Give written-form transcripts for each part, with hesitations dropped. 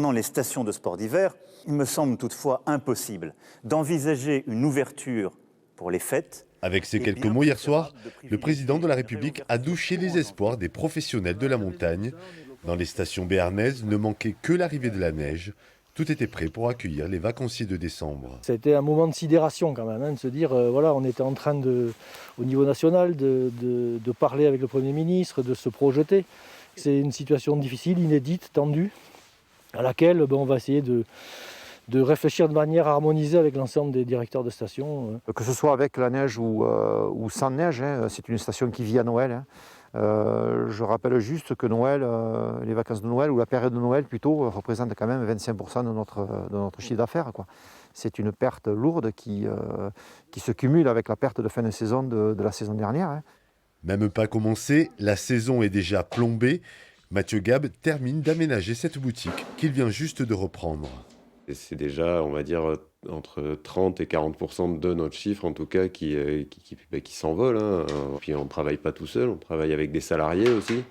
Dans les stations de sport d'hiver, il me semble toutefois impossible d'envisager une ouverture pour les fêtes. Avec ces quelques mots hier soir, le président de la République a douché les espoirs des professionnels de la montagne. Dans les stations béarnaises, ne manquait que l'arrivée de la neige. Tout était prêt pour accueillir les vacanciers de décembre. Ça a été un moment de sidération quand même, de se dire, voilà, on était en train au niveau national de parler avec le Premier ministre, de se projeter. C'est une situation difficile, inédite, tendue, à laquelle on va essayer de réfléchir de manière harmonisée avec l'ensemble des directeurs de station. Que ce soit avec la neige ou sans neige, c'est une station qui vit à Noël. Je rappelle juste que Noël, les vacances de Noël, ou la période de Noël plutôt, représente quand même 25% de notre chiffre d'affaires, quoi. C'est une perte lourde qui se cumule avec la perte de fin de saison de la saison dernière. Même pas commencé, la saison est déjà plombée. Mathieu Gab termine d'aménager cette boutique qu'il vient juste de reprendre. C'est déjà, on va dire, entre 30 et 40% de notre chiffre, en tout cas, qui s'envole. Puis on ne travaille pas tout seul, on travaille avec des salariés aussi.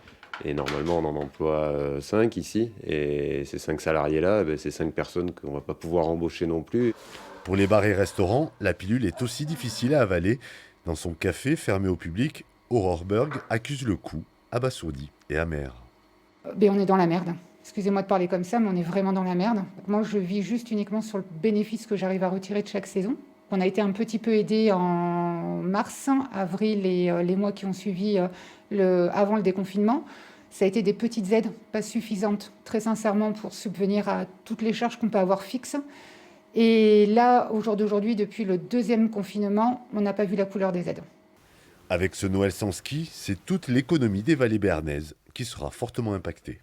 Et normalement, on en emploie 5 ici. Et ces 5 salariés-là, c'est 5 personnes qu'on ne va pas pouvoir embaucher non plus. Pour les bars et restaurants, la pilule est aussi difficile à avaler. Dans son café fermé au public, Aurore Berg accuse le coup, abasourdi et amer. On est dans la merde. Excusez-moi de parler comme ça, mais on est vraiment dans la merde. Moi, je vis juste uniquement sur le bénéfice que j'arrive à retirer de chaque saison. On a été un petit peu aidés en mars, avril et les mois qui ont suivi avant le déconfinement. Ça a été des petites aides, pas suffisantes, très sincèrement, pour subvenir à toutes les charges qu'on peut avoir fixes. Et là, au jour d'aujourd'hui, depuis le 2e confinement, on n'a pas vu la couleur des aides. Avec ce Noël sans ski, c'est toute l'économie des vallées béarnaises qui sera fortement impactée.